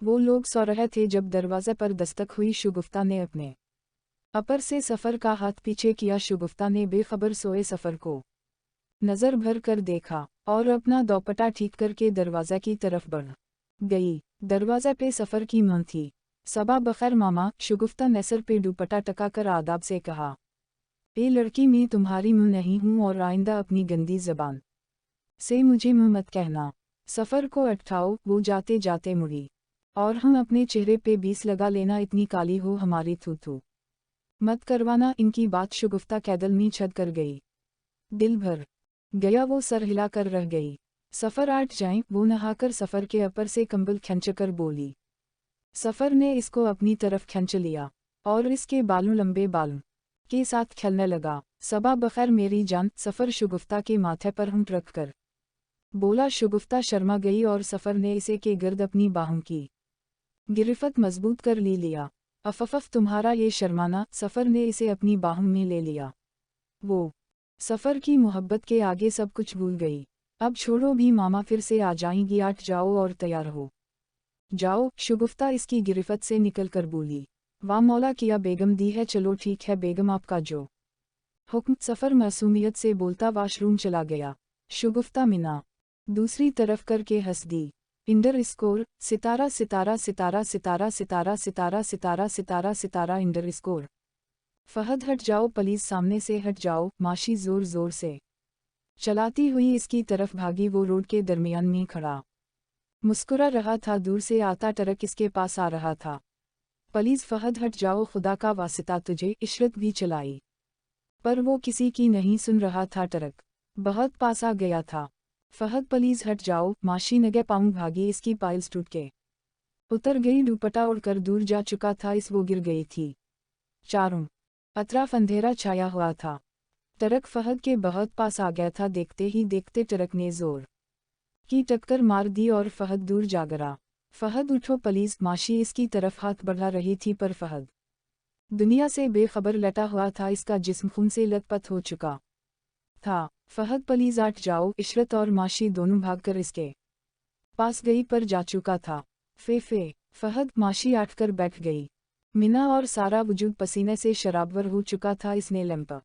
वो लोग सो रहे थे जब दरवाजे पर दस्तक हुई। शगुफ्ता ने अपने अपर से सफ़र का हाथ पीछे किया। शगुफ्ता ने बेखबर सोए सफ़र को नज़र भर कर देखा और अपना दोपट्टा ठीक करके दरवाज़े की तरफ बढ़ गई। दरवाज़े पे सफ़र की मां थी। सबा बखैर मामा, शगुफ्ता ने सर पे दुपट्टा टका कर आदाब से कहा। ए लड़की, मैं तुम्हारी मुँह नहीं हूँ और आइंदा अपनी गंदी ज़बान से मुझे मुँह मत कहना। सफ़र को अटकाओ। वो जाते जाते मुड़ी। और हम अपने चेहरे पे 20 लगा लेना, इतनी काली हो हमारी थू मत करवाना इनकी बात। शगुफ्ता कैदल में छद कर गई। दिल भर गया, वो सर हिलाकर रह गई। सफ़र आट जाएं। वो नहाकर सफ़र के अपर से कंबल खींचकर बोली। सफ़र ने इसको अपनी तरफ खींच लिया और इसके बालों लंबे बालों के साथ खेलने लगा। सबा बखैर मेरी जान, सफ़र शगुफ्ता के माथे पर हुंट रख कर बोला। शगुफ्ता शर्मा गई और सफ़र ने इसे के गिर्द अपनी बाहों की गिरफ्त मजबूत कर लिया। अफफ तुम्हारा ये शर्माना। सफ़र ने इसे अपनी बाहों में ले लिया। वो सफ़र की मोहब्बत के आगे सब कुछ भूल गई। अब छोड़ो भी मामा, फिर से आ जाएंगी। आठ जाओ और तैयार हो जाओ। शगुफ्ता इसकी गिरफ्त से निकल कर बोली। वाह मौला, किया बेगम दी है। चलो ठीक है बेगम, आपका जो हुक्म। सफ़र मासूमियत से बोलता वाशरूम चला गया। शगुफ्ता मिना दूसरी तरफ करके हंस दी। इंडर स्कोर सितारा सितारा सितारा सितारा सितारा सितारा सितारा सितारा सितारा इंडर स्कोर। फहद हट जाओ प्लीज, सामने से हट जाओ। माशी जोर जोर से चलाती हुई इसकी तरफ भागी। वो रोड के दरमियान में खड़ा मुस्कुरा रहा था। दूर से आता ट्रक इसके पास आ रहा था। प्लीज फहद हट जाओ, खुदा का वास्ता तुझे। इशरत भी चलाई पर वो किसी की नहीं सुन रहा था। ट्रक बहुत पास आ गया था। फहद प्लीज हट जाओ। माशी नगे पाऊँ भागी। इसकी पाइल्स टूट के उतर गई। दुपट्टा उड़कर दूर जा चुका था। इस वो गिर गई थी। चारों अतराफ अंधेरा छाया हुआ था। ट्रक फहद के बहुत पास आ गया था। देखते ही देखते ट्रक ने जोर की टक्कर मार दी और फहद दूर जा गिरा। फहद उठो प्लीज। माशी इसकी तरफ हाथ बढ़ा रही थी पर फहद दुनिया से बेखबर लटा हुआ था। इसका जिस्म खून से लथपथ हो चुका था। फहद प्लीज हट जाओ। इशरत और माशी दोनों भागकर इसके पास गई पर जा चुका था। फे फहद। माशी आटकर बैठ गई। मिना और सारा वजूद पसीने से शराबवर हो चुका था। इसने लैंप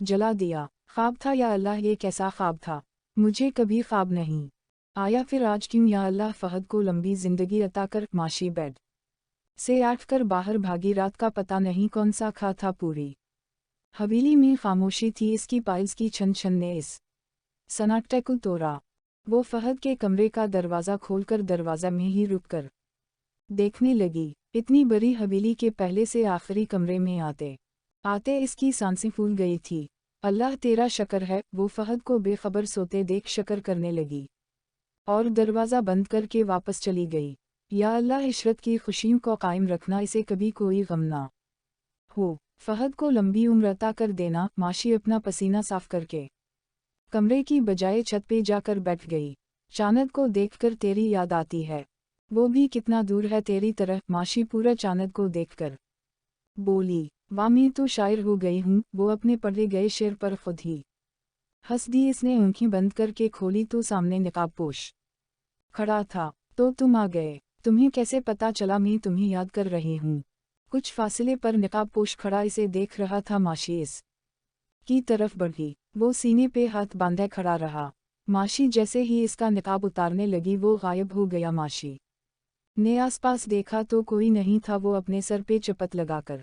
जला दिया। ख्वाब था या अल्लाह, ये कैसा ख्वाब था। मुझे कभी ख्वाब नहीं आया, फिर आज क्यों या अल्लाह। फहद को लंबी जिंदगी अता कर। माशी बेड से आटकर बाहर भागी। रात का पता नहीं कौन सा खा था। पूरी हवेली में खामोशी थी। इसकी पाइल्स की छन छन ने इस सन्नाटे को तोड़ा। वो फहद के कमरे का दरवाज़ा खोलकर दरवाज़ा में ही रुककर देखने लगी। इतनी बड़ी हवेली के पहले से आखिरी कमरे में आते आते इसकी सांसें फूल गई थी। अल्लाह तेरा शक्र है। वो फहद को बेखबर सोते देख शक्र करने लगी और दरवाज़ा बंद करके वापस चली गई। या अल्लाह, इशरत की खुशियों को कायम रखना, इसे कभी कोई गम ना हो। फहद को लंबी उम्र अता कर देना। माशी अपना पसीना साफ करके कमरे की बजाय छत पे जाकर बैठ गई। चांद को देखकर तेरी याद आती है। वो भी कितना दूर है तेरी तरह। माशी पूरा चांद को देखकर बोली। वामी तो शायर हो गई हूँ। वो अपने पढ़े गए शेर पर खुद ही हंस दी। इसने आंखें बंद करके खोली तो सामने निकाबपोश खड़ा था। तो तुम आ गए। तुम्हें कैसे पता चला मैं तुम्हें याद कर रही हूँ। कुछ फासले पर निकाबपोश खड़ा इसे देख रहा था। माशी इस की तरफ बढ़ी। वो सीने पे हाथ बांधे खड़ा रहा। माशी जैसे ही इसका निकाब उतारने लगी वो गायब हो गया। माशी ने आसपास देखा तो कोई नहीं था। वो अपने सर पे चपत लगाकर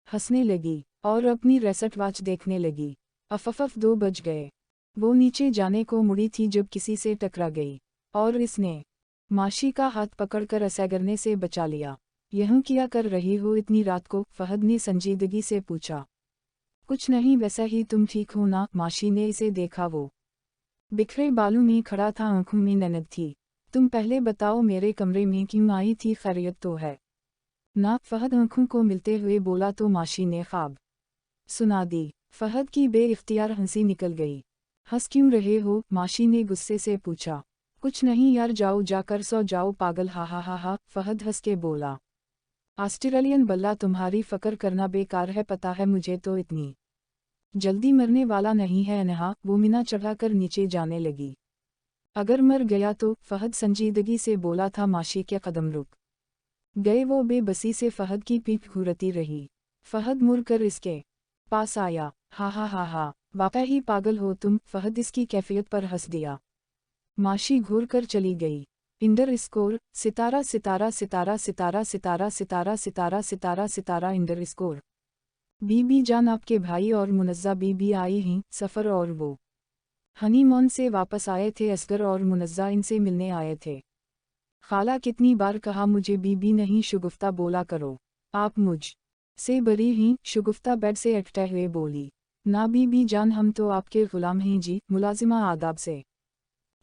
हंसने लगी और अपनी रेसट वॉच देखने लगी। अफफ 2 बज गए। वो नीचे जाने को मुड़ी थी जब किसी से टकरा गई और इसने माशी का हाथ पकड़कर असगरने से बचा लिया। यह क्या कर रही हो इतनी रात को। फहद ने संजीदगी से पूछा। कुछ नहीं, वैसा ही। तुम ठीक हो ना। माशी ने इसे देखा। वो बिखरे बालों में खड़ा था। आंखों में ननद थी। तुम पहले बताओ मेरे कमरे में क्यों आई थी। खैरियत तो है ना। फहद आंखों को मिलते हुए बोला तो माशी ने ख्वाब सुना दी। फहद की बेइख्तियार हंसी निकल गई। हंस क्यों रहे हो। माशी ने गुस्से से पूछा। कुछ नहीं यार, जाओ जाकर सो जाओ पागल। हा हा हा हा। फहद हंस के बोला। ऑस्ट्रेलियन बल्ला, तुम्हारी फ़क्र करना बेकार है। पता है मुझे तो इतनी जल्दी मरने वाला नहीं है अनहा। वो मीना चढ़ाकर नीचे जाने लगी। अगर मर गया तो? फहद संजीदगी से बोला था। माशी के कदम रुक गए। वो बेबसी से फहद की पीठ घूरती रही। फहद मुड़ कर इसके पास आया। हा हा हा हा, वाकई ही पागल हो तुम। फहद इसकी कैफियत पर हंस दिया। माशी घूर कर चली गई। इंडर स्कोर सितारा सितारा सितारा सितारा सितारा सितारा सितारा सितारा सितारा इंडर स्कोर। बीबी जान आपके भाई और मुनज़्ज़ा बीबी आई हैं। सफ़र और वो हनीमून से वापस आए थे। असगर और मुनज़्ज़ा इनसे मिलने आए थे। खाला कितनी बार कहा मुझे बीबी नहीं शुगुफ्ता बोला करो। आप मुझ से बरी हैं। शुगुफ्ता बेड से अटते हुए बोली। ना बीबी जान, हम तो आपके ग़ुलाम हैं जी। मुलाजिमा आदाब से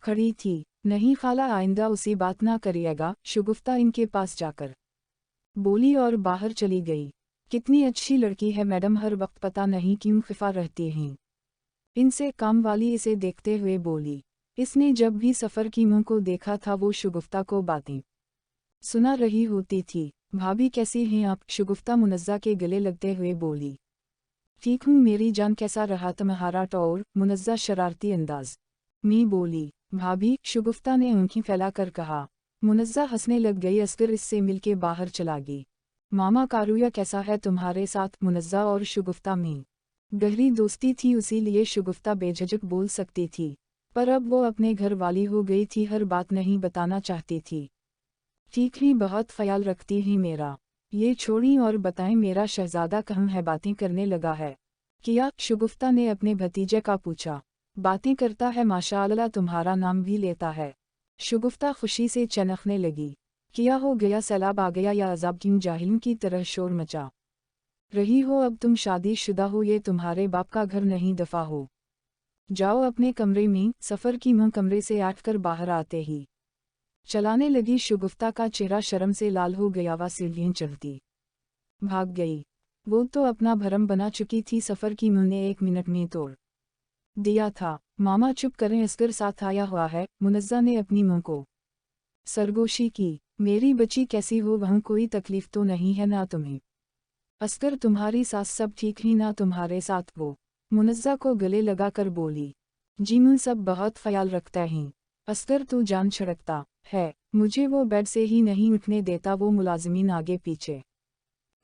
खड़ी थी। नहीं खाला, आइंदा उसी बात ना करिएगा। शुगुफ्ता इनके पास जाकर बोली और बाहर चली गई। कितनी अच्छी लड़की है मैडम, हर वक्त पता नहीं क्यों खिफा रहती हैं। इनसे काम वाली इसे देखते हुए बोली। इसने जब भी सफ़र की मुँह को देखा था वो शुगुफ्ता को बातें सुना रही होती थी। भाभी कैसी हैं आप? शुगुफ्ता मुनज़्ज़ा के गले लगते हुए बोली। ठीक हूँ मेरी जान, कैसा रहा तुम्हारा टूर? मुनज़्ज़ा शरारती अंदाज में बोली। भाभी, शुगुफ्ता ने आँखें फैलाकर कहा। मुनज़्ज़ा हंसने लग गई। असगर इससे मिलके बाहर चला गई। मामा कारुया कैसा है तुम्हारे साथ? मुनज़्ज़ा और शुगुफ्ता में गहरी दोस्ती थी, इसीलिए शुगुफ्ता बेझिझक बोल सकती थी। पर अब वो अपने घर वाली हो गई थी, हर बात नहीं बताना चाहती थी। ठीक ही, बहुत ख्याल रखती ही मेरा। ये छोड़ी और बताएं मेरा शहजादा कहाँ है? बातें करने लगा है किया? शुगुफ्ता ने अपने भतीजे का पूछा। बातें करता है माशाअल्लाह, तुम्हारा नाम भी लेता है। शुगुफ्ता खुशी से चनखने लगी। क्या हो गया? सैलाब आ गया या अजाब? क्यों जाहिलों की तरह शोर मचा रही हो? अब तुम शादीशुदा हो, ये तुम्हारे बाप का घर नहीं, दफा हो जाओ अपने कमरे में। सफ़र की मां कमरे से आकर बाहर आते ही चलाने लगी। शुगुफ्ता का चेहरा शर्म से लाल हो गया। वह सीढ़ियां चढ़ती भाग गई। वो तो अपना भरम बना चुकी थी। सफ़र की मां ने 1 मिनट में तोड़ दिया था। मामा चुप करें, असगर साथ आया हुआ है। मुनज़्ज़ा ने अपनी मां को सरगोशी की। मेरी बच्ची कैसी हो? वहाँ कोई तकलीफ तो नहीं है ना तुम्हें? असगर, तुम्हारी सास सब ठीक ही ना तुम्हारे साथ? वो मुनज़्ज़ा को गले लगा कर बोली। जी मुझ सब बहुत ख्याल रखता है। असगर, तू जान छिड़कता है। मुझे वो बेड से ही नहीं उठने देता। वो मुलाजिमीन आगे पीछे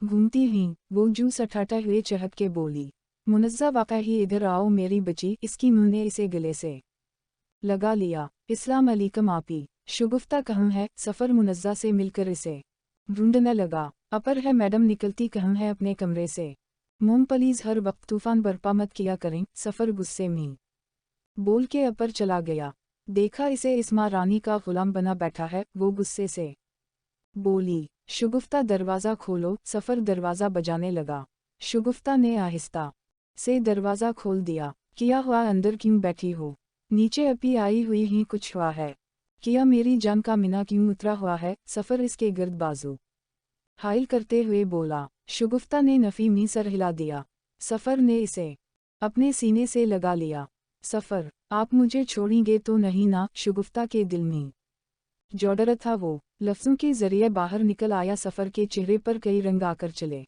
घूमती हैं। वो जूस अठाते हुए चहक के बोली। मुनज़्ज़ा, वाक़ई ही इधर आओ मेरी बच्ची। इसकी मुँह ने इसे गले से लगा लिया। इस्लाम अलैकुम आपी। शुगुफ्ता कहाँ है? सफ़र मुनज़्ज़ा से मिलकर इसे ढूंढने लगा। अपर है मैडम, निकलती कहाँ है अपने कमरे से? मोम प्लीज़ हर वक्त तूफ़ान बर्पा मत किया करें। सफ़र गुस्से में बोल के अपर चला गया। देखा इसे इस महारानी का गुलाम बना बैठा है। वो गुस्से से बोली। शुगुफ्ता, दरवाज़ा खोलो। सफ़र दरवाज़ा बजाने लगा। शुगुफ्ता ने आहिस्ता से दरवाज़ा खोल दिया। क्या हुआ? अंदर क्यों बैठी हो? नीचे अपी आई हुई ही, कुछ हुआ है क्या? मेरी जान का मिना क्यों उतरा हुआ है? सफ़र इसके गिर्द बाजू हाइल करते हुए बोला। शुगुफ्ता ने नफ़ी में सर हिला दिया। सफ़र ने इसे अपने सीने से लगा लिया। सफ़र, आप मुझे छोड़ेंगे तो नहीं ना? शुगुफ्ता के दिल में जो डर था वो लफ्ज़ों के ज़रिए बाहर निकल आया। सफ़र के चेहरे पर कई रंग आकर चले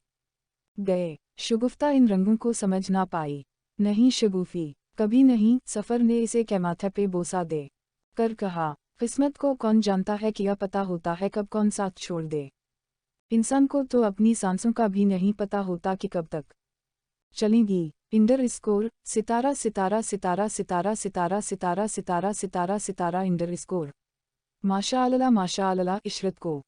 गए। शुगुफ्ता इन रंगों को समझ ना पाई। नहीं शगुफ़ी, कभी नहीं। सफ़र ने इसे के माथे पे बोसा दे कर कहा। किस्मत को कौन जानता है, क्या पता होता है कब कौन साथ छोड़ दे। इंसान को तो अपनी सांसों का भी नहीं पता होता कि कब तक चलेंगी। इंडर स्कोर सितारा सितारा सितारा सितारा सितारा सितारा सितारा सितारा सितारा इंडर स्कोर। माशाअल्लाह माशाअल्लाह। इशरत को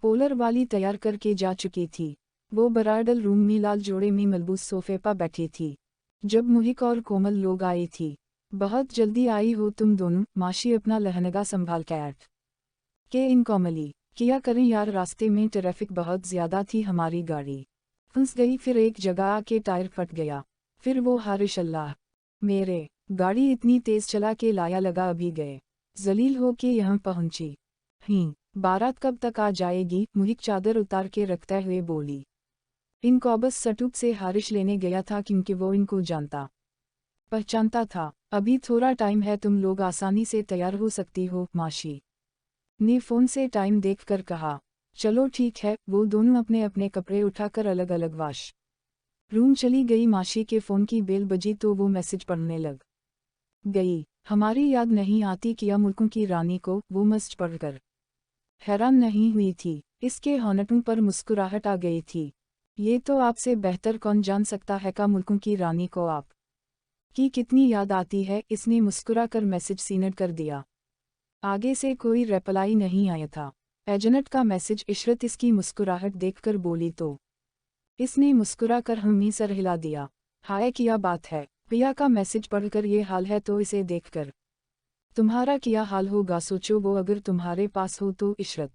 पोलर वाली तैयार करके जा चुकी थी। वो ब्राइडल रूम में लाल जोड़े में मलबूस सोफे पर बैठी थी जब मुहिक और कोमल लोग आई थी। बहुत जल्दी आई हो तुम दोनों? माशी अपना लहनगा संभाल कैट के इन कोमली। क्या करें यार, रास्ते में ट्रैफिक बहुत ज़्यादा थी, हमारी गाड़ी फंस गई। फिर एक जगह आके टायर फट गया। फिर वो हारिश अल्लाह मेरे, गाड़ी इतनी तेज़ चला के लाया लगा अभी गए जलील हो के यहाँ पहुँची। बारात कब तक आ जाएगी? मुहिक चादर उतार के रखते हुए बोली। इनको बस सटूक से हारिश लेने गया था क्योंकि वो इनको जानता पहचानता था। अभी थोड़ा टाइम है, तुम लोग आसानी से तैयार हो सकती हो। माशी ने फ़ोन से टाइम देखकर कहा। चलो ठीक है। वो दोनों अपने अपने कपड़े उठाकर अलग अलग वाश रूम चली गई। माशी के फ़ोन की बेल बजी तो वो मैसेज पढ़ने लग गई। हमारी याद नहीं आती किया मुल्कों की रानी को, वो मस्ट पढ़कर हैरान नहीं हुई थी। इसके होंठों पर मुस्कुराहट आ गई थी। ये तो आपसे बेहतर कौन जान सकता है का मुल्कों की रानी को आप की कितनी याद आती है। इसने मुस्कुराकर मैसेज सीनेट कर दिया। आगे से कोई रिप्लाई नहीं आया था। एजेंट का मैसेज। इशरत इसकी मुस्कुराहट देखकर बोली तो इसने मुस्कुराकर हमी सर हिला दिया। हाय क्या बात है, प्रिया का मैसेज पढ़कर ये हाल है तो इसे देखकर तुम्हारा क्या हाल होगा सोचो वो अगर तुम्हारे पास हो तो। इशरत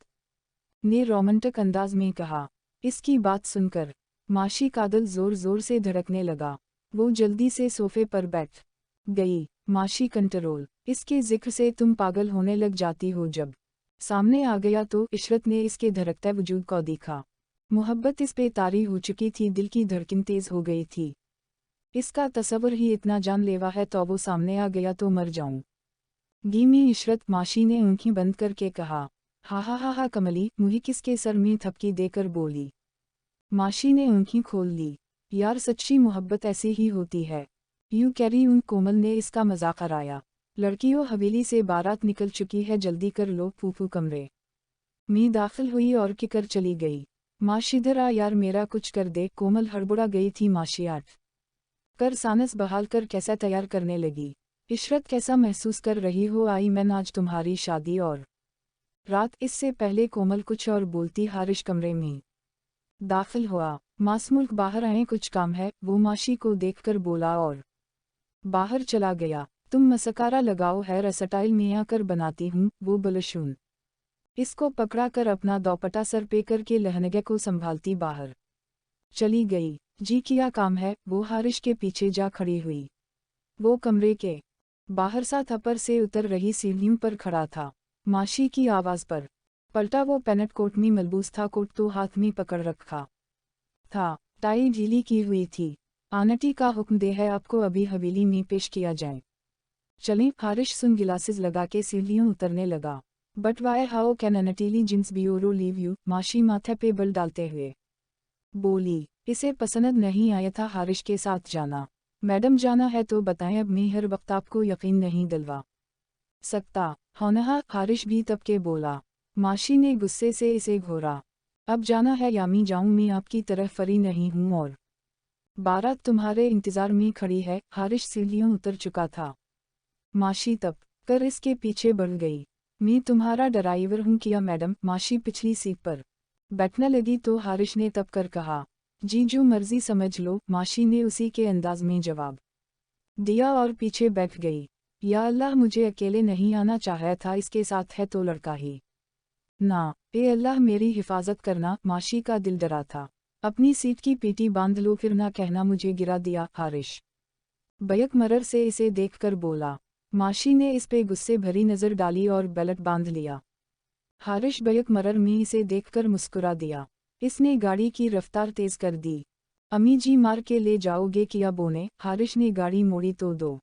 ने रोमांटिक अंदाज में कहा। इसकी बात सुनकर माशी का दिल जोर जोर से धड़कने लगा। वो जल्दी से सोफे पर बैठ गई। माशी कंट्रोल, इसके जिक्र से तुम पागल होने लग जाती हो। जब सामने आ गया तो इशरत ने इसके धड़कते वजूद को देखा। मोहब्बत इस पे तारी हो चुकी थी, दिल की धड़कन तेज हो गई थी। इसका तस्वर ही इतना जानलेवा है तो वो सामने आ गया तो मर जाऊं गीमी। इशरत, माशी ने आंखें बंद करके कहा। हा कमली, मुझे किसके सर में थपकी देकर बोली। माशी ने आंखें खोल ली। यार सच्ची मोहब्बत ऐसी ही होती है। यूं कैरी उन कोमल ने इसका मजाक कराया। लड़कियों हवेली से बारात निकल चुकी है, जल्दी कर लो। फूफू कमरे में दाखिल हुई और किकर चली गई। माशी इधर आ यार, मेरा कुछ कर दे। कोमल हड़बड़ा गई थी। माशी आठ कर सानस बहाल कर कैसा तैयार करने लगी। इशरत, कैसा महसूस कर रही हो? आई मैं आज तुम्हारी शादी और रात। इससे पहले कोमल कुछ और बोलती हारिश कमरे में दाखिल हुआ। मासमुल्क बाहर आए, कुछ काम है। वो माशी को देखकर बोला और बाहर चला गया। तुम मस्कारा लगाओ, हेयर स्टाइल में आकर बनाती हूँ। वो बलशून इसको पकड़ा कर अपना दोपट्टा सर पे करके लहंगे को संभालती बाहर चली गई। जी क्या काम है? वो हारिश के पीछे जा खड़ी हुई। वो कमरे के बाहर सा थप्पर से उतर रही सीढ़ियों पर खड़ा था। माशी की आवाज़ पर पलटा। वो पेनेट कोट में मलबूस था, कोट तो हाथ में पकड़ रखा था, टाई ढीली की हुई थी। आंटी का हुक्म दे है आपको अभी हवेली में पेश किया जाए। चलें। हारिश सुन गिलासेस लगा के सीढ़ियों उतरने लगा। बट वाई हाउ कैन अनटीली जिन्स ब्यूरो लीव यू? माशी माथे पे बल डालते हुए बोली। इसे पसंद नहीं आया था हारिश के साथ जाना। मैडम जाना है तो बताएं, अब मैं हर वक्त आपको यकीन नहीं दिलवा सकता। होनहा, हारिश भी तब के बोला। माशी ने गुस्से से इसे घोरा। अब जाना है यामी जाऊं, मैं आपकी तरह फरी नहीं हूं और बारात तुम्हारे इंतजार में खड़ी है। हारिश सीढ़ियों उतर चुका था। माशी तब कर इसके पीछे बढ़ गई। मैं तुम्हारा ड्राइवर हूं किया मैडम। माशी पिछली सीट पर बैठने लगी तो हारिश ने तब कर कहा, जी जो मर्जी समझ लो। माशी ने उसी के अंदाज में जवाब दिया और पीछे बैठ गई। या अल्लाह, मुझे अकेले नहीं आना चाहा था, इसके साथ है तो लड़का ही ना। ए अल्लाह मेरी हिफाजत करना। माशी का दिल डरा था। अपनी सीट की पीटी बांध लो, फिर ना कहना मुझे गिरा दिया। हारिश बैक मरर से इसे देखकर बोला। माशी ने इस पे गुस्से भरी नज़र डाली और बेल्ट बांध लिया। हारिश बैक मरर में इसे देखकर मुस्कुरा दिया। इसने गाड़ी की रफ्तार तेज कर दी। अम्मी जी मार के ले जाओगे किया बोने। हारिश ने गाड़ी मोड़ी तो दो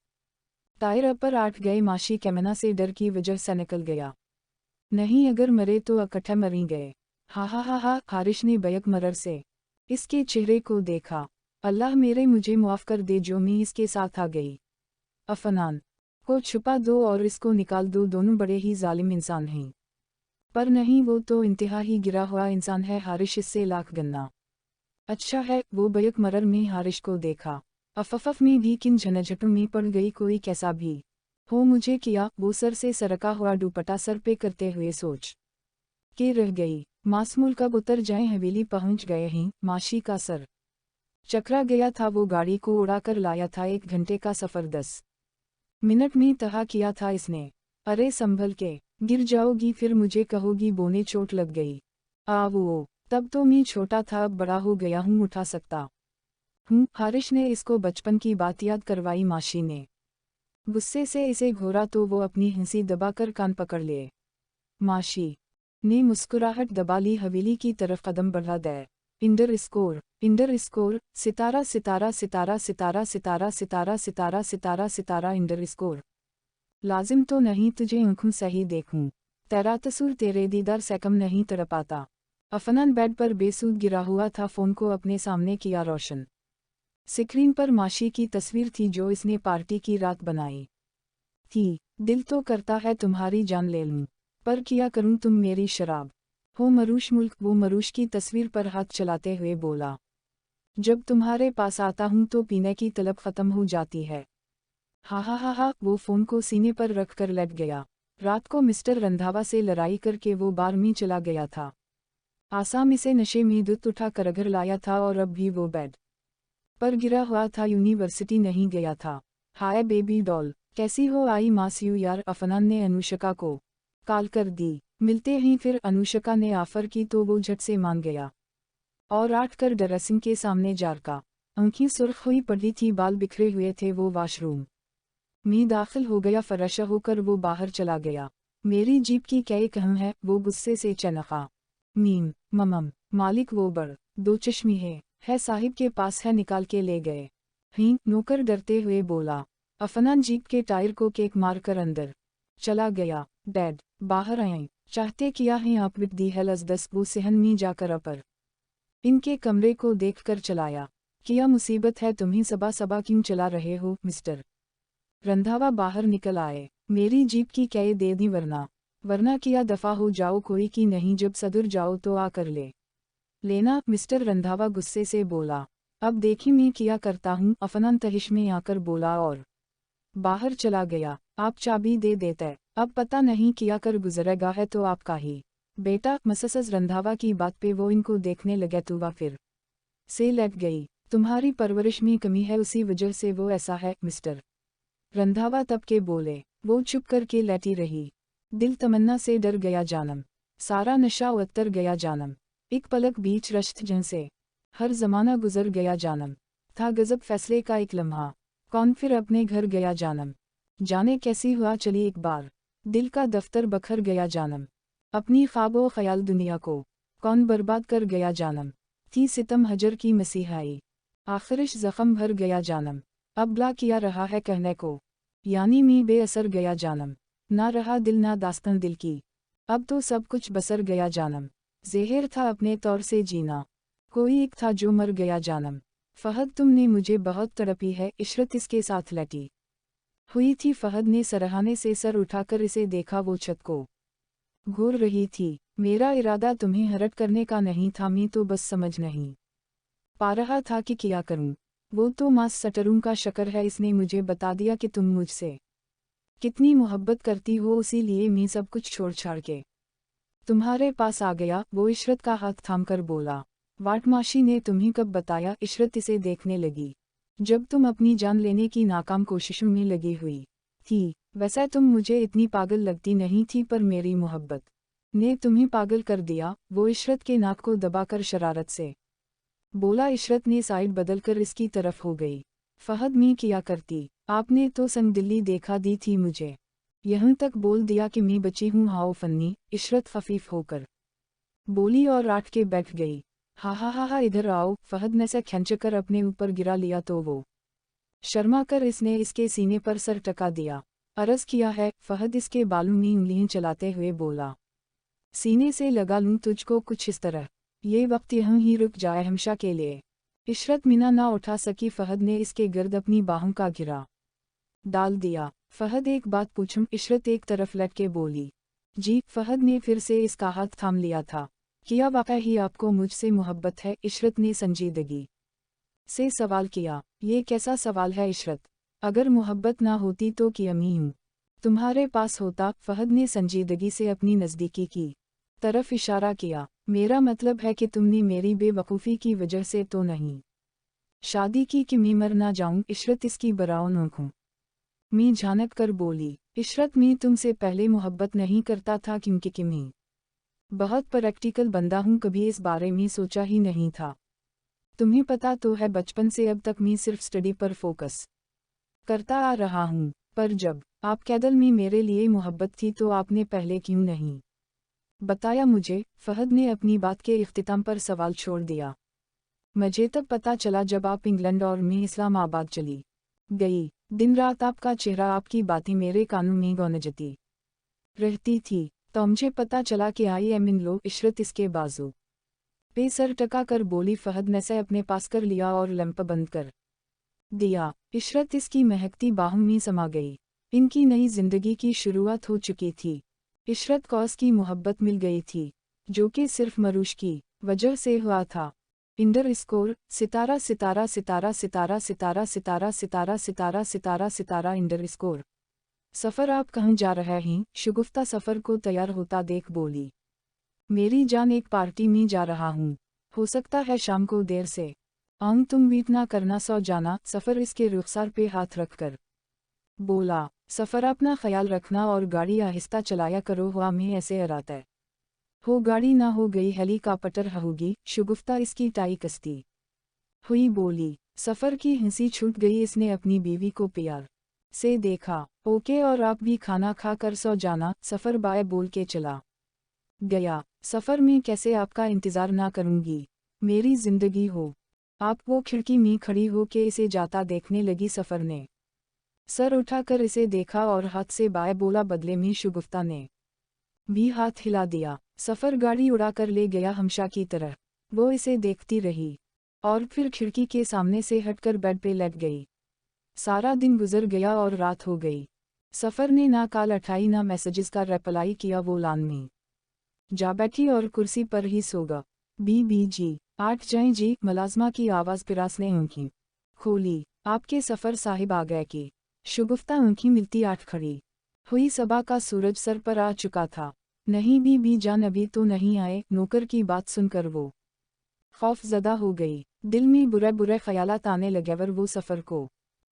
टायर पर आठ गए। माशी कैमना से डर की वजह से निकल गया। नहीं, अगर मरे तो इकट्ठे मरी गए। हा। हारिश ने बैक मरर से इसके चेहरे को देखा। अल्लाह मेरे, मुझे मुआफ़ कर दे जो मैं इसके साथ आ गई। अफनान को छुपा दो और इसको निकाल दो, दोनों बड़े ही जालिम इंसान हैं। पर नहीं, वो तो इंतहा ही गिरा हुआ इंसान है। हारिश इससे लाख गन्ना अच्छा है। वो बैक मरर में हारिश को देखा। अफफ में भी किन झंझटों में पड़ गई, कोई कैसा भी हो मुझे किया। वो सर से सरका हुआ दुपट्टा सर पे करते हुए सोच के रह गई। मासूम कब उतर जाए, हवेली पहुंच गए हैं। माशी का सर चकरा गया था। वो गाड़ी को उड़ाकर लाया था। 1 घंटे का सफ़र 10 मिनट में तहा किया था इसने। अरे संभल के, गिर जाओगी फिर मुझे कहोगी बोने चोट लग गई। वो तब तो मैं छोटा था, अब बड़ा हो गया हूँ, उठा सकता हूँ। हारिश ने इसको बचपन की बात याद करवाई। माशी ने गुस्से से इसे घोरा तो वो अपनी हंसी दबाकर कान पकड़ लिए। माशी ने मुस्कुराहट दबा ली। हवेली की तरफ कदम बढ़ा दे। इंडर स्कोर सितारा सितारा सितारा सितारा सितारा सितारा सितारा सितारा सितारा इंडर स्कोर। लाजिम तो नहीं तुझे आंखों से ही देखूं, तेरा तस्वीर तेरे दीदार से कम नहीं तड़पाता। अफनान बेड पर बेसूद गिरा हुआ था। फ़ोन को अपने सामने किया रोशन। स्क्रीन पर माशी की तस्वीर थी जो इसने पार्टी की रात बनाई थी। दिल तो करता है तुम्हारी जान ले लूं, पर क्या करूं तुम मेरी शराब हो मरूश मुल्क। वो मरूश की तस्वीर पर हाथ चलाते हुए बोला, जब तुम्हारे पास आता हूं तो पीने की तलब खत्म हो जाती है। हा हा हा हा। वो फोन को सीने पर रख कर लेट गया। रात को मिस्टर रंधावा से लड़ाई करके वो बार में चला गया था। आसाम इसे नशे में दुत उठा कर घर लाया था और अब भी वो बेड पर गिरा हुआ था। यूनिवर्सिटी नहीं गया था। हाय बेबी डॉल, कैसी हो? आई मास यू यार। अफनान ने अनुष्का को कॉल कर दी। मिलते ही फिर अनुष्का ने ऑफर की तो वो झट से मान गया और आठ कर ड्रेसिंग के सामने जारका। आंखें सुर्ख हुई पड़ी थी, बाल बिखरे हुए थे। वो वॉशरूम में दाखिल हो गया। फरशा होकर वो बाहर चला गया। मेरी जीप की क्या कहम है? वो गुस्से से चनका। मीम ममम मालिक वो बड़ दो चश्मी है साहिब के पास है, निकाल के ले गए। ही नौकर डरते हुए बोला। अफनान जीप के टायर को केक मारकर अंदर चला गया। डैड बाहर आए, चाहते किया है आप विद दी हेल अज दस। वो सहन में जाकर अपर इनके कमरे को देखकर चलाया। क्या मुसीबत है? तुम्हें सबा सबा क्यों चला रहे हो मिस्टर रंधावा? बाहर निकल आए। मेरी जीप की कै दे दी, वरना किया दफा हो जाओ। कोई की नहीं, जब सदुर जाओ तो आकर ले लेना। मिस्टर रंधावा गुस्से से बोला। अब देखी मैं क्या करता हूँ। अफनान तहिश में आकर बोला और बाहर चला गया। आप चाबी दे देते, अब पता नहीं क्या कर गुजरेगा है तो आपका ही बेटा। मससस रंधावा की बात पे वो इनको देखने लगे तो वह फिर से लेट गई। तुम्हारी परवरिश में कमी है, उसी वजह से वो ऐसा है मिस्टर रंधावा तब के बोले। वो चुप करके लेटी रही। दिल तमन्ना से डर गया जानम, सारा नशा उतर गया जानम। एक पलक बीच रश्त जन से हर जमाना गुजर गया जानम। था गजब फैसले का एक लम्हा, कौन फिर अपने घर गया जानम। जाने कैसी हुआ चली एक बार, दिल का दफ्तर बखर गया जानम। अपनी ख्वाबो ख्याल दुनिया को कौन बर्बाद कर गया जानम। थी सितम हजर की मसीहाई, आखिरिश जख्म भर गया जानम। अब ला किया रहा है कहने को, यानी मी बेअसर गया जानम। ना रहा दिल ना दास्तान दिल की, अब तो सब कुछ बसर गया जानम। ज़ेहिर था अपने तौर से जीना, कोई एक था जो मर गया जानम। फ़हद तुमने मुझे बहुत तड़पी है, इशरत इसके साथ लटी हुई थी। फ़हद ने सरहाने से सर उठाकर इसे देखा। वो छत को घूर रही थी। मेरा इरादा तुम्हें हर्ट करने का नहीं था, मैं तो बस समझ नहीं पा रहा था कि क्या करूं। वो तो मास सटरूं का शकर है, इसने मुझे बता दिया कि तुम मुझसे कितनी मोहब्बत करती हो, उसी लिए मैं सब कुछ छोड़ छाड़ के तुम्हारे पास आ गया। वो इशरत का हाथ थामकर बोला। वाटमाशी ने तुम्हें कब बताया? इशरत इसे देखने लगी। जब तुम अपनी जान लेने की नाकाम कोशिशों में लगी हुई थी। वैसे तुम मुझे इतनी पागल लगती नहीं थी, पर मेरी मोहब्बत ने तुम्हें पागल कर दिया। वो इशरत के नाक को दबाकर शरारत से बोला। इशरत ने साइड बदलकर इसकी तरफ हो गई। फ़हद मैं किया करती, आपने तो संगदिली देखा दी थी मुझे, यहाँ तक बोल दिया कि मैं बची हूँ। हाओ फन्नी, इशरत खफीफ होकर बोली और आठ के बैठ गई। हा हा हा हा, इधर आओ। फ़हद ने से खींचकर अपने ऊपर गिरा लिया तो वो शर्मा कर इसने इसके सीने पर सर टका दिया। अर्ज़ किया है? फ़हद इसके बालों में उंगलियां चलाते हुए बोला। सीने से लगा लूँ तुझको कुछ इस तरह, ये वक्त यहाँ ही रुक जाए हमेशा के लिए। इशरत मीना ना उठा सकी। फ़हद ने इसके गर्द अपनी बाहों का घिरा डाल दिया। फ़हद एक बात पूछूं? इशरत एक तरफ लट के बोली। जी। फ़हद ने फिर से इसका हाथ थाम लिया था। क्या वाकई ही आपको मुझसे मोहब्बत है? इशरत ने संजीदगी से सवाल किया। ये कैसा सवाल है इशरत? अगर मोहब्बत ना होती तो क्या मैं हूँ तुम्हारे पास होता? फ़हद ने संजीदगी से अपनी नज़दीकी की तरफ इशारा किया। मेरा मतलब है कि तुमने मेरी बेवकूफ़ी की वजह से तो नहीं शादी की कि मैं मर ना जाऊं। इशरत इसकी बराओ नोखूं मैं झानक कर बोली। इशरत मैं तुमसे पहले मोहब्बत नहीं करता था, क्योंकि कि मैं बहुत प्रैक्टिकल बंदा हूँ, कभी इस बारे में सोचा ही नहीं था। तुम्हें पता तो है बचपन से अब तक मैं सिर्फ स्टडी पर फोकस करता आ रहा हूँ, पर जब आपके दिल में मेरे लिए मोहब्बत थी तो आपने पहले क्यों नहीं बताया मुझे? फ़हद ने अपनी बात के इख्तिताम पर सवाल छोड़ दिया। मुझे तब पता चला जब आप इंग्लैंड और मैं इस्लामाबाद चली गई। दिन रात आपका चेहरा, आपकी बातें मेरे कानों में गूंजती रहती थी। तो मुझे पता चला कि आई एम इन लो। इशरत इसके बाजू पे सर टका कर बोली। फ़हद ने से अपने पास कर लिया और लैंप बंद कर दिया। इशरत इसकी महकती बाहों में समा गई। इनकी नई जिंदगी की शुरुआत हो चुकी थी। इशरत कौस की मोहब्बत मिल गई थी, जो कि सिर्फ मरूश की वजह से हुआ था। _ सितारा सितारा सितारा सितारा सितारा सितारा सितारा सितारा सितारा सितारा _ सफ़र आप कहाँ जा रहे हैं? शगुफ्ता सफ़र को तैयार होता देख बोली। मेरी जान एक पार्टी में जा रहा हूँ, हो सकता है शाम को देर से आऊं, तुम वेट ना करना, सो जाना। सफ़र इसके रुखसार पे हाथ रखकर बोला। सफ़र अपना ख्याल रखना और गाड़ी आहिस्ता चलाया करो, हुआ में ऐसे अराता हो गाड़ी ना हो गई हेलीकॉप्टर होगी। शगुफ्ता इसकी टाई कसती हुई बोली। सफ़र की हंसी छूट गई, इसने अपनी बीवी को प्यार से देखा। ओके, और आप भी खाना खा कर सो जाना। सफ़र बाय बोल के चला गया। सफ़र में कैसे आपका इंतज़ार ना करूँगी, मेरी ज़िंदगी हो आप। वो खिड़की में खड़ी हो के इसे जाता देखने लगी। सफ़र ने सर उठाकर इसे देखा और हाथ से बाय बोला, बदले में शगुफ्ता ने भी हाथ हिला दिया। सफ़र गाड़ी उड़ाकर ले गया हमेशा की तरह। वो इसे देखती रही और फिर खिड़की के सामने से हटकर बेड पे लेट गई। सारा दिन गुजर गया और रात हो गई। सफ़र ने ना कॉल उठाई ना मैसेजेस का रिप्लाई किया। वो लान में जा बैठी और कुर्सी पर ही सोगा। बीबीजी 8 जाएं जी, मुलाजमा की आवाज़। पिरास ने आँखें खोली। आपके सफ़र साहिब आ गए की। शगुफ्ता आँखें मिलती 8 खड़ी हुई। सबा का सूरज सर पर आ चुका था। नहीं बीबी जान, अभी तो नहीं आए। नौकर की बात सुनकर वो खौफ ज़दा हो गई। दिल में बुरे बुरे ख्यालात आने लगे और वो सफ़र को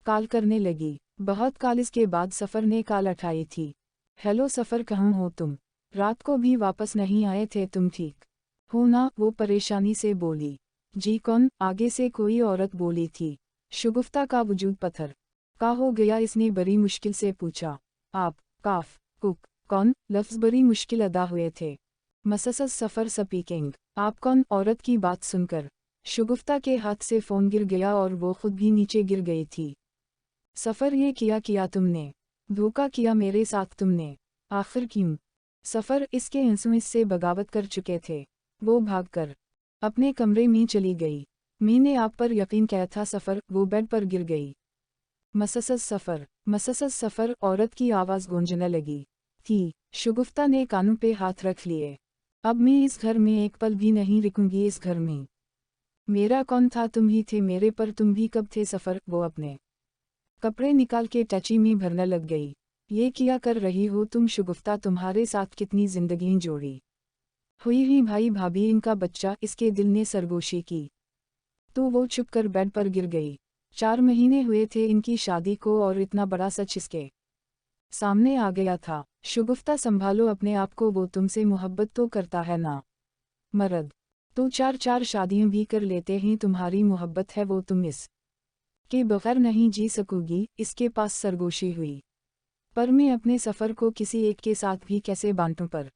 कॉल करने लगी। बहुत कॉल्स के बाद सफ़र ने कॉल उठाई थी। हेलो सफ़र, कहाँ हो तुम? रात को भी वापस नहीं आए थे, तुम ठीक हो ना? वो परेशानी से बोली। जी कौन? आगे से कोई औरत बोली थी। शगुफ्ता का वजूद पत्थर का हो गया। इसने बड़ी मुश्किल से पूछा। आप काफ कुक कौन? लफ्ज़ बड़ी मुश्किल अदा हुए थे। मससस सफ़र स्पीकिंग। आप कौन? औरत की बात सुनकर शगुफ्ता के हाथ से फ़ोन गिर गया और वो खुद भी नीचे गिर गई थी। सफ़र, ये किया तुमने? धोखा किया मेरे साथ तुमने, आखिर क्यों? सफ़र, इसके आंसू इससे बगावत कर चुके थे। वो भागकर अपने कमरे में चली गई। मैंने आप पर यकीन किया था सफ़र। वो बेड पर गिर गई। मससस सफ़र, औरत की आवाज़ गूंजने लगी थी। शगुफ्ता ने कानों पे हाथ रख लिए। अब मैं इस घर में एक पल भी नहीं रुकूंगी। इस घर में मेरा कौन था? तुम ही थे मेरे, पर तुम भी कब थे सफ़र? वो अपने कपड़े निकाल के टची में भरने लग गई। ये क्या कर रही हो तुम शगुफ्ता? तुम्हारे साथ कितनी जिंदगी जोड़ी हुई ही भाई भाभी, इनका बच्चा। इसके दिल ने सरगोशी की तो वो चुप कर बेड पर गिर गई। 4 महीने हुए थे इनकी शादी को और इतना बड़ा सच इसके सामने आ गया था। शगुफ्ता, संभालो अपने आप को, वो तुमसे मोहब्बत तो करता है ना? मर्द तो 4 शादियां भी कर लेते हैं। तुम्हारी मोहब्बत है वो तुम इस के बगैर नहीं जी सकोगी। इसके पास सरगोशी हुई। पर मैं अपने सफ़र को किसी एक के साथ भी कैसे बांटूं? पर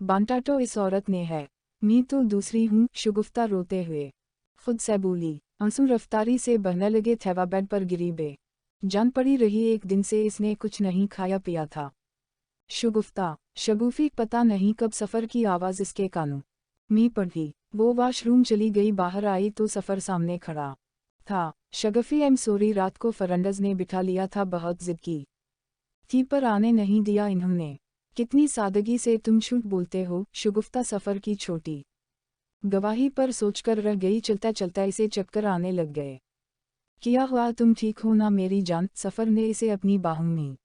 बांटा तो इस औरत ने है, मैं तो दूसरी हूँ। शगुफ्ता रोते हुए खुद से बोली। आंसू रफ्तारी से बहने लगे थे। वह बेड पर गिरी बे जान पड़ी रही। एक दिन से इसने कुछ नहीं खाया पिया था। शगुफ्ता शगुफी, पता नहीं कब सफ़र की आवाज़ इसके कानों में पड़ी। वो वॉशरूम चली गई। बाहर आई तो सफ़र सामने खड़ा था। शगुफी, एम सॉरी, रात को फरंडज ने बिठा लिया था, बहुत जिद की थी पर आने नहीं दिया इन्होंने। कितनी सादगी से तुम झूठ बोलते हो? शगुफ्ता सफ़र की छोटी गवाही पर सोचकर रह गई। चलता चलता इसे चक्कर आने लग गए। क्या हुआ? तुम ठीक हो ना मेरी जान? सफ़र ने इसे अपनी बाहों में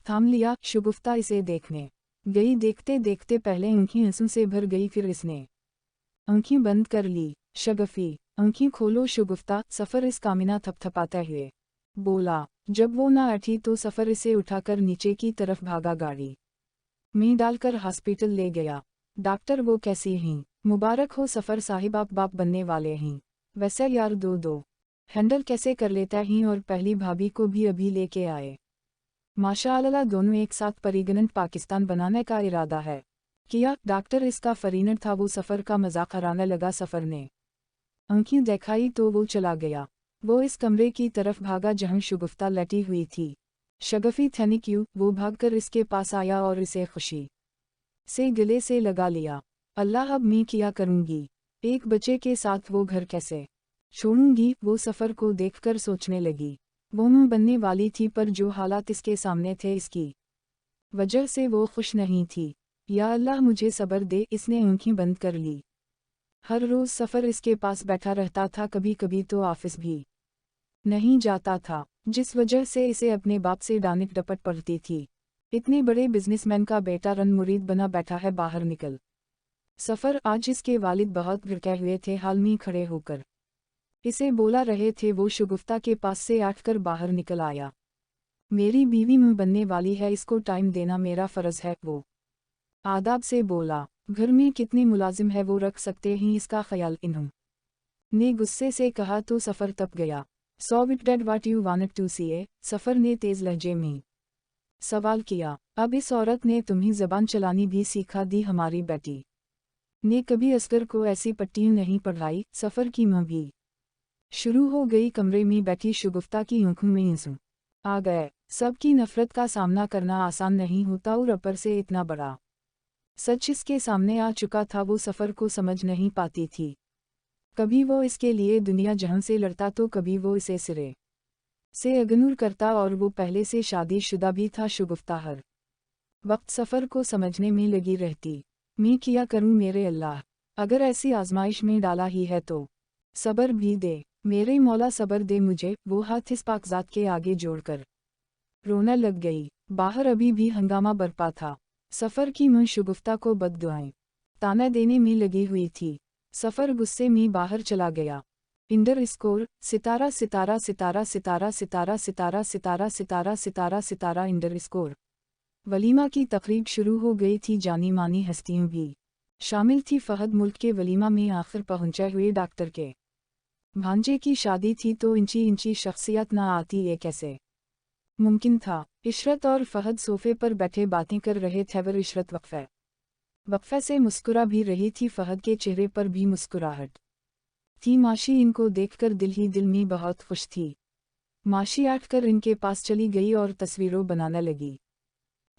थाम लिया। शगुफ्ता इसे देखने गई। देखते देखते पहले आँखें आंसू से भर गई, फिर इसने आँखें बंद कर ली। शगुफी, आँखें खोलो। शगुफ्ता सफ़र इस कामिना थपथपाते हुए बोला। जब वो ना उठी तो सफ़र इसे उठाकर नीचे की तरफ भागा। गाड़ी में डालकर हॉस्पिटल ले गया। डॉक्टर, वो कैसी हैं? मुबारक हो सफ़र साहिब, आप बाप बनने वाले हैं। वैसे यार दो हैंडल कैसे कर लेता हैं? और पहली भाभी को भी अभी लेके आए। माशाअल्लाह, दोनों एक साथ प्रेग्नेंट पाकिस्तान बनाने का इरादा है किया। डॉक्टर, इसका फरीनर था। वो सफ़र का मजाक कराने लगा। सफ़र ने आँखें दिखाई तो वो चला गया। वो इस कमरे की तरफ भागा जहाँ शगुफ्ता लेटी हुई थी। शगुफी, थैंक यू। वो भागकर इसके पास आया और इसे खुशी से गले से लगा लिया। अल्लाह, अब मैं क्या करूँगी? एक बच्चे के साथ वो घर कैसे छोड़ूंगी? वो सफ़र को देखकर सोचने लगी। वो मुँह बनने वाली थी, पर जो हालात इसके सामने थे इसकी वजह से वो खुश नहीं थी। या अल्लाह मुझे सब्र दे, इसने आँखें बंद कर ली। हर रोज़ सफ़र इसके पास बैठा रहता था, कभी कभी तो ऑफिस भी नहीं जाता था, जिस वजह से इसे अपने बाप से डांट डपट पड़ती थी। इतने बड़े बिजनेसमैन का बेटा रन मुरीद बना बैठा है, बाहर निकल सफ़र। आज इसके वालिद बहुत भड़के हुए थे, हाल में खड़े होकर इसे बोला रहे थे। वो शगुफ्ता के पास से उठकर बाहर निकल आया। मेरी बीवी मुँह बनने वाली है, इसको टाइम देना मेरा फ़र्ज़ है। वो आदाब से बोला। घर में कितने मुलाजिम है, वो रख सकते हैं इसका ख्याल। इन्होंने गुस्से से कहा तो सफ़र तप गया। So it dead what you wanted to see a, सफ़र ने तेज़ लहजे में सवाल किया। अब इस औरत ने तुम्हें ज़बान चलानी भी सिखा दी, हमारी बेटी ने कभी असगर को ऐसी पट्टी नहीं पढ़ाई। सफ़र की माँ भी शुरू हो गई। कमरे में बैठी शगुफ्ता की आंखों में आंसू आ गए। सबकी नफरत का सामना करना आसान नहीं होता, और ऊपर से इतना बड़ा सच इसके सामने आ चुका था। वो सफ़र को समझ नहीं पाती थी। कभी वो इसके लिए दुनिया जहां से लड़ता, तो कभी वो इसे सिरे से इग्नोर करता, और वो पहले से शादीशुदा भी था। शगुफ्ता हर वक्त सफ़र को समझने में लगी रहती। मैं क्या करूं मेरे अल्लाह, अगर ऐसी आजमाइश में डाला ही है तो सब्र भी दे मेरे मौला, सब्र दे मुझे। वो हाथ इस पाकज़ात के आगे जोड़कर रोना लग गई। बाहर अभी भी हंगामा बरपा था। सफ़र की मां शगुफ्ता को बद्दुआएं ताना देने में लगी हुई थी। सफ़र गुस्से में बाहर चला गया। इंडर स्कोर सितारा सितारा सितारा सितारा सितारा सितारा सितारा सितारा सितारा सितारा इंडर स्कोर। वलीमा की तकरीब शुरू हो गई थी। जानी मानी हस्तियां भी शामिल थी। फहद मुल्क के वलीमा में आखिर पहुंचे हुए डॉक्टर के भांजे की शादी थी, तो इंची इंची शख्सियत ना आती, ये कैसे मुमकिन था। इशरत और फहद सोफे पर बैठे बातें कर रहे थे। वर इशरत वक्फे से मुस्कुरा भी रही थी। फहद के चेहरे पर भी मुस्कुराहट थी। माशी इनको देखकर दिल ही दिल में बहुत खुश थी। माशी आठकर इनके पास चली गई और तस्वीरों बनाने लगी।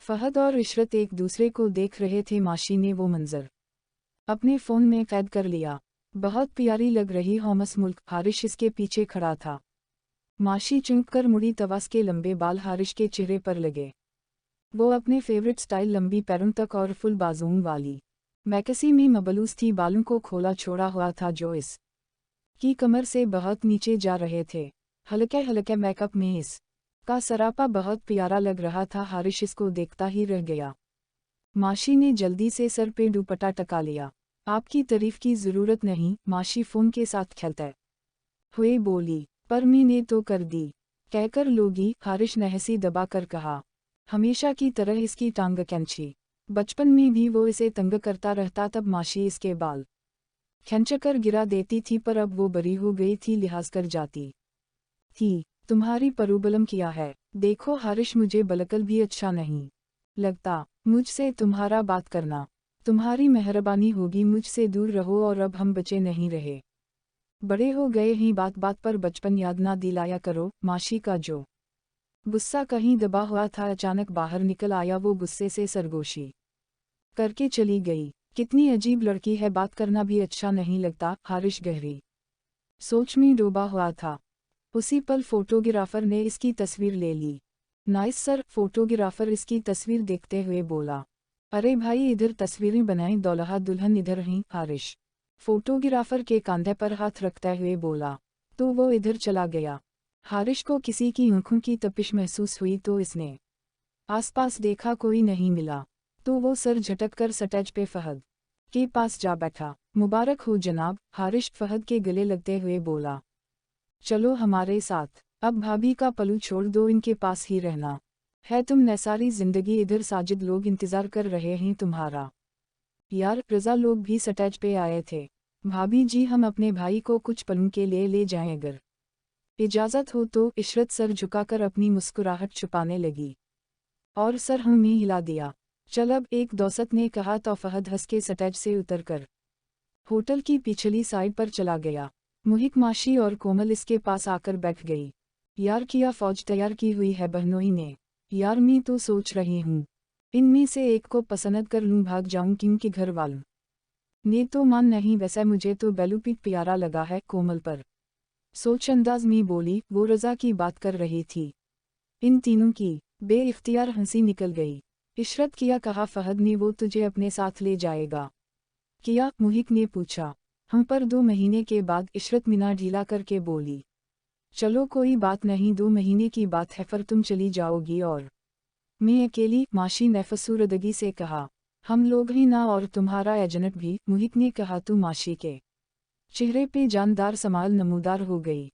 फहद और इशरत एक दूसरे को देख रहे थे। माशी ने वो मंजर अपने फ़ोन में कैद कर लिया। बहुत प्यारी लग रही होमस मुल्क। हारिश इसके पीछे खड़ा था। माशी चुंक कर मुड़ी, तवास के लंबे बाल हारिश के चेहरे पर लगे। वो अपने फेवरेट स्टाइल, लंबी पैरों तक और फुल बाजुओं वाली मैकसी में मबलूस थी। बालों को खोला छोड़ा हुआ था, जो इस की कमर से बहुत नीचे जा रहे थे। हल्के हल्के मेकअप में इस का सरापा बहुत प्यारा लग रहा था। हारिश इसको देखता ही रह गया। माशी ने जल्दी से सर पे दुपट्टा टका लिया। आपकी तारीफ की ज़रूरत नहीं, माशी फ़ोन के साथ खेलते हुए बोली। पर मैंने तो कर दी, कहकर लोगी। हारिश ने हंसी दबाकर कहा। हमेशा की तरह इसकी टांग खींची। बचपन में भी वो इसे तंग करता रहता, तब माशी इसके बाल खींचकर गिरा देती थी, पर अब वो बरी हो गई थी, लिहाज कर जाती थी। तुम्हारी परुबलम किया है? देखो हारिश, मुझे बलकल भी अच्छा नहीं लगता मुझसे तुम्हारा बात करना। तुम्हारी मेहरबानी होगी, मुझसे दूर रहो। और अब हम बचे नहीं रहे, बड़े हो गए हैं। बात बात पर बचपन याद ना दिलाया करो। माशी का जो गुस्सा कहीं दबा हुआ था, अचानक बाहर निकल आया। वो गुस्से से सरगोशी करके चली गई। कितनी अजीब लड़की है, बात करना भी अच्छा नहीं लगता। हारिश गहरी सोच में डूबा हुआ था। उसी पल फोटोग्राफर ने इसकी तस्वीर ले ली। Nice sir. फोटोग्राफर इसकी तस्वीर देखते हुए बोला। अरे भाई, इधर तस्वीरें बनाएं, दौल्हा दुल्हन इधर हैं। हारिश फोटोग्राफर के कंधे पर हाथ रखते हुए बोला। तो वो इधर चला गया। हारिश को किसी की आंखों की तपिश महसूस हुई, तो इसने आसपास देखा, कोई नहीं मिला। तो वो सर झटक कर स्टेज पे फहद के पास जा बैठा। मुबारक हो जनाब, हारिश फहद के गले लगते हुए बोला। चलो हमारे साथ, अब भाभी का पलू छोड़ दो, इनके पास ही रहना है तुमने सारी जिंदगी। इधर साजिद लोग इंतजार कर रहे हैं तुम्हारा। यार, रज़ा लोग भी स्टेज पे आए थे। भाभी जी, हम अपने भाई को कुछ पलों के लिए ले जाएं, अगर इजाज़त हो तो। इशरत सर झुकाकर अपनी मुस्कुराहट छुपाने लगी और सर हमें हिला दिया। चल अब, एक दोस्त ने कहा तो फहद हंस के स्टेज से उतरकर होटल की पिछली साइड पर चला गया। मुहिक, माशी और कोमल इसके पास आकर बैठ गई। यार, किया फौज तैयार की हुई है बहनोई ने? यार, मैं तो सोच रही हूँ इनमें से एक को पसंद कर लूँ, भाग जाऊँ, क्योंकि घर वालों ने तो मान नहीं। वैसे मुझे तो बेलूपीट प्यारा लगा है। कोमल पर सोचंदाज में बोली, वो रज़ा की बात कर रही थी। इन तीनों की बेइख्तियार हंसी निकल गई। इशरत किया कहा फहद ने वो तुझे अपने साथ ले जाएगा। किया मुहिक ने पूछा। हम पर 2 महीने के बाद इशरत मीना ढीला करके बोली। चलो कोई बात नहीं 2 महीने की बात है फिर तुम चली जाओगी और मैं अकेली, माशी ने फसूरदगी से कहा। हम लोग ही ना और तुम्हारा एजेंट भी, मुहिक ने कहा। तू माशी के चेहरे पे जानदार समाल नमूदार हो गई।